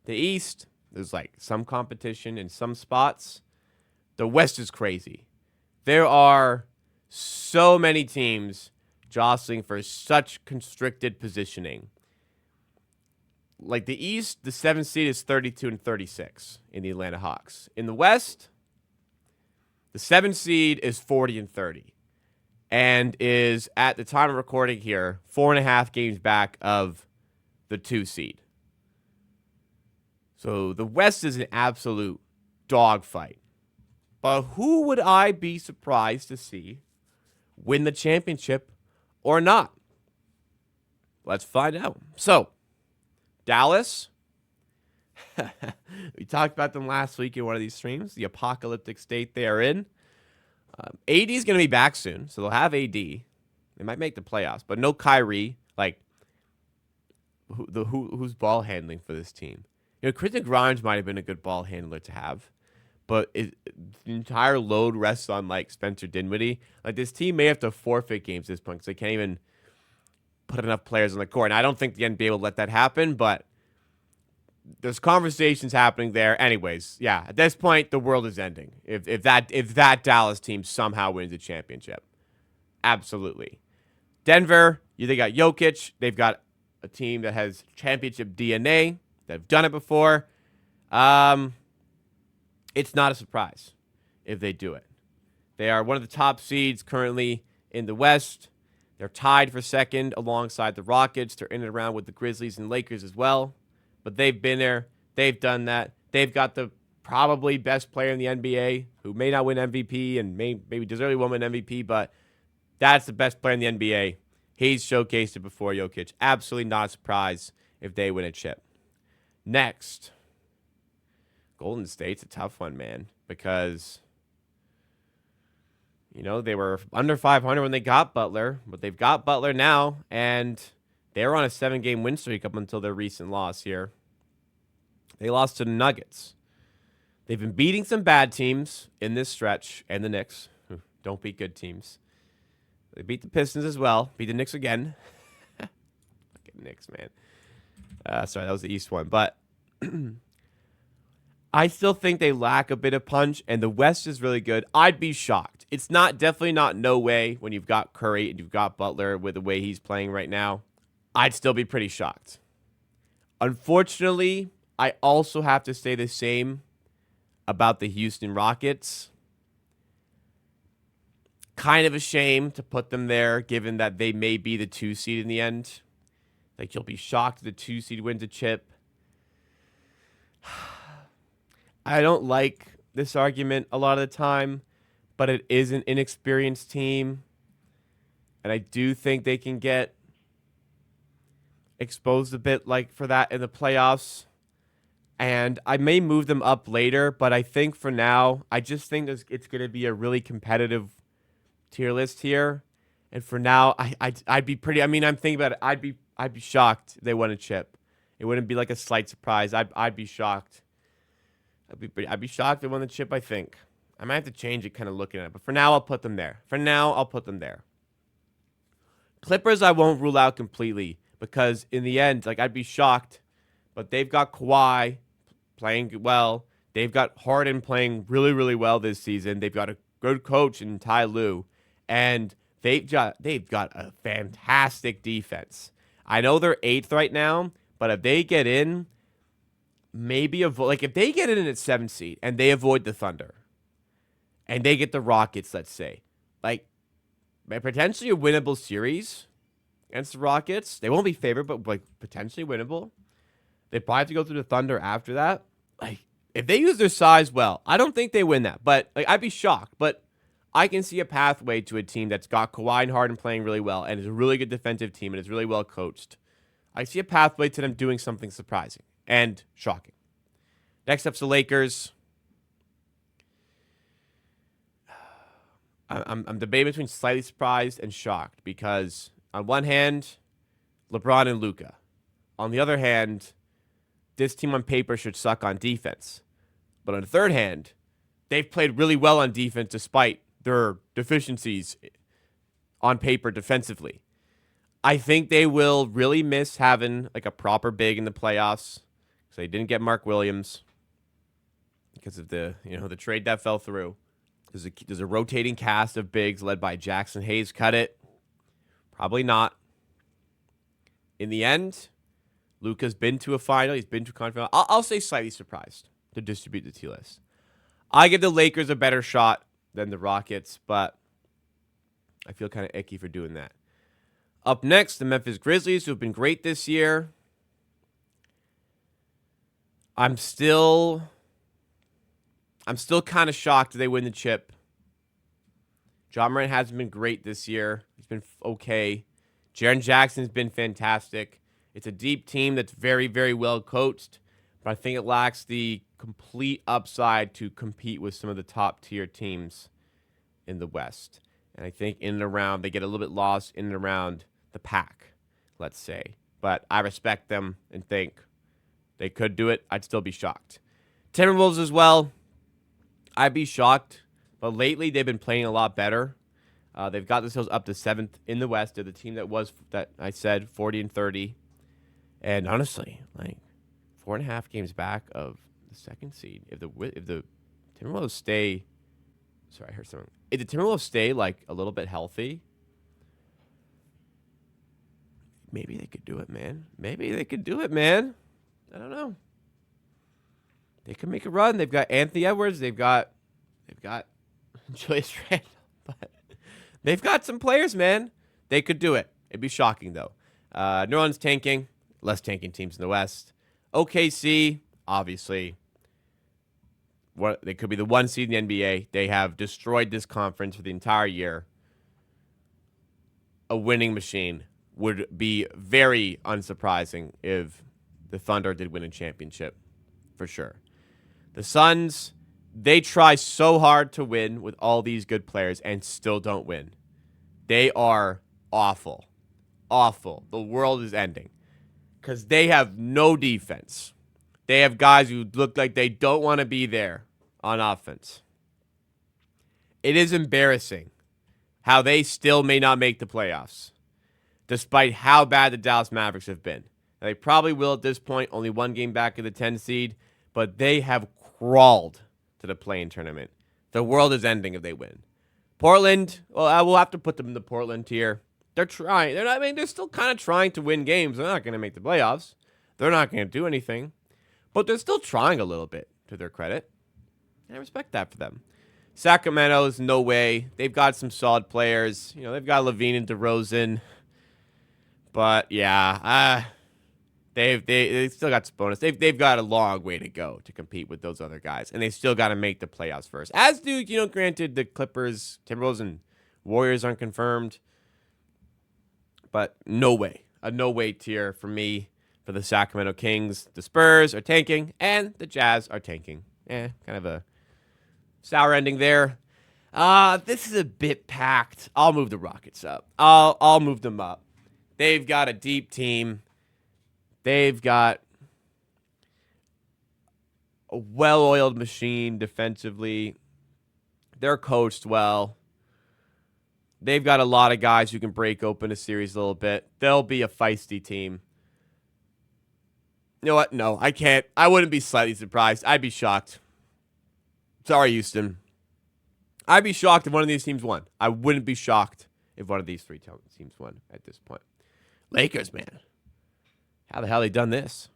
The East, there's like some competition in some spots. The West is crazy. There are so many teams jostling for such constricted positioning. Like the East, the 7th seed is 32 and 36 in the Atlanta Hawks. In the West, the 7th seed is 40 and 30 and is, at the time of recording here, 4.5 games back of the 2 seed. So the West is an absolute dogfight. But who would I be surprised to see win the championship or not? Let's find out. So, Dallas, we talked about them last week in one of these streams, the apocalyptic state they are in. AD is going to be back soon, so they'll have AD. They might make the playoffs, but no Kyrie. Like, who's ball handling for this team? You know, Quentin Grimes might have been a good ball handler to have, but the entire load rests on, like, Spencer Dinwiddie. Like, this team may have to forfeit games at this point because they can't even put enough players on the court. And I don't think the NBA will let that happen, but there's conversations happening there. Anyways, yeah, at this point, the world is ending. If that Dallas team somehow wins the championship. Absolutely. Denver, they got Jokic. They've got a team that has championship DNA. They've done it before. It's not a surprise if they do it. They are one of the top seeds currently in the West. They're tied for second alongside the Rockets. They're in and around with the Grizzlies and Lakers as well. But they've been there. They've done that. They've got the probably best player in the NBA who may not win MVP and maybe deservedly won't win MVP, but that's the best player in the NBA. He's showcased it before, Jokic. Absolutely not a surprise if they win a chip. Next, Golden State's a tough one, man, because, they were under 500 when they got Butler, but they've got Butler now, and they were on a 7-game win streak up until their recent loss here. They lost to the Nuggets. They've been beating some bad teams in this stretch, and the Knicks, who don't beat good teams. They beat the Pistons as well. Beat the Knicks again. Fucking Knicks, man. Sorry, that was the East one. But I still think they lack a bit of punch, and the West is really good. I'd be shocked. It's definitely not no way when you've got Curry and you've got Butler with the way he's playing right now. I'd still be pretty shocked. Unfortunately, I also have to say the same about the Houston Rockets. Kind of a shame to put them there, given that they may be the 2 seed in the end. Like, you'll be shocked if the 2 seed wins a chip. I don't like this argument a lot of the time, but it is an inexperienced team. And I do think they can get exposed a bit for that in the playoffs. And I may move them up later, but I think for now, I just think it's going to be a really competitive tier list here. And for now, I'd be pretty. I mean, I'm thinking about it. I'd be shocked if they won a chip. It wouldn't be like a slight surprise. I'd be shocked. I'd be shocked if they won the chip. I think I might have to change it, kind of looking at it. But for now, I'll put them there. Clippers, I won't rule out completely because in the end, I'd be shocked. But they've got Kawhi playing well. They've got Harden playing really, really well this season. They've got a good coach in Ty Lue, and they've got a fantastic defense. I know they're 8th right now, but if they get in, maybe if they get in at 7th seed and they avoid the Thunder, and they get the Rockets, let's say, potentially a winnable series against the Rockets. They won't be favored, but potentially winnable. They probably have to go through the Thunder after that. If they use their size well, I don't think they win that. But I'd be shocked. But I can see a pathway to a team that's got Kawhi and Harden playing really well and is a really good defensive team and is really well coached. I see a pathway to them doing something surprising and shocking. Next up's the Lakers. I'm debating between slightly surprised and shocked because on one hand, LeBron and Luka. On the other hand, this team on paper should suck on defense. But on the third hand, they've played really well on defense despite their deficiencies on paper defensively. I think they will really miss having a proper big in the playoffs So they didn't get Mark Williams because of the trade that fell through. There's a rotating cast of bigs led by Jackson Hayes. Cut it? Probably not. In the end, Luka's been to a final. He's been to a conference final. I'll say slightly surprised to distribute the T list. I give the Lakers a better shot than the Rockets, but I feel kind of icky for doing that. Up next, the Memphis Grizzlies, who have been great this year. I'm still kind of shocked they win the chip. Ja Morant hasn't been great this year. He's been okay. Jaren Jackson's been fantastic. It's a deep team that's very, very well coached, but I think it lacks the complete upside to compete with some of the top-tier teams in the West. And I think in and around, they get a little bit lost in and around the pack, let's say. But I respect them and think they could do it. I'd still be shocked. Timberwolves as well. I'd be shocked, but lately they've been playing a lot better. They've got themselves up to 7th in the West. They're the team that I said 40-30, and honestly, like 4.5 games back of the 2nd seed. If the Timberwolves stay, I heard something. If the Timberwolves stay like a little bit healthy, maybe they could do it, man. I don't know. They could make a run. They've got Anthony Edwards. They've got Julius Randle. But they've got some players, man. They could do it. It'd be shocking, though. New Orleans tanking. Less tanking teams in the West. OKC, obviously. They could be the 1 seed in the NBA. They have destroyed this conference for the entire year. A winning machine. Would be very unsurprising if the Thunder did win a championship. For sure. The Suns, they try so hard to win with all these good players and still don't win. They are awful. Awful. The world is ending. Because they have no defense. They have guys who look like they don't want to be there on offense. It is embarrassing how they still may not make the playoffs, despite how bad the Dallas Mavericks have been. Now, they probably will at this point, only 1 game back of the 10 seed, but they have crawled to the play-in tournament. The world is ending if they win. Portland, well, I will have to put them in the Portland tier. They're trying. They're still kind of trying to win games. They're not going to make the playoffs. They're not going to do anything. But they're still trying a little bit, to their credit. And I respect that for them. Sacramento's no way. They've got some solid players. They've got Levine and DeRozan. But, yeah, they still got Sabonis. They've got a long way to go to compete with those other guys. And they still got to make the playoffs first. As do, granted, the Clippers, Timberwolves, and Warriors aren't confirmed. But no way. A no-way tier for me, for the Sacramento Kings. The Spurs are tanking, and the Jazz are tanking. Kind of a sour ending there. This is a bit packed. I'll move the Rockets up. I'll move them up. They've got a deep team. They've got a well-oiled machine defensively. They're coached well. They've got a lot of guys who can break open a series a little bit. They'll be a feisty team. You know what? No, I can't. I wouldn't be slightly surprised. I'd be shocked. Sorry, Houston. I'd be shocked if one of these teams won. I wouldn't be shocked if one of these 3 teams won at this point. Lakers, man. How the hell they done this?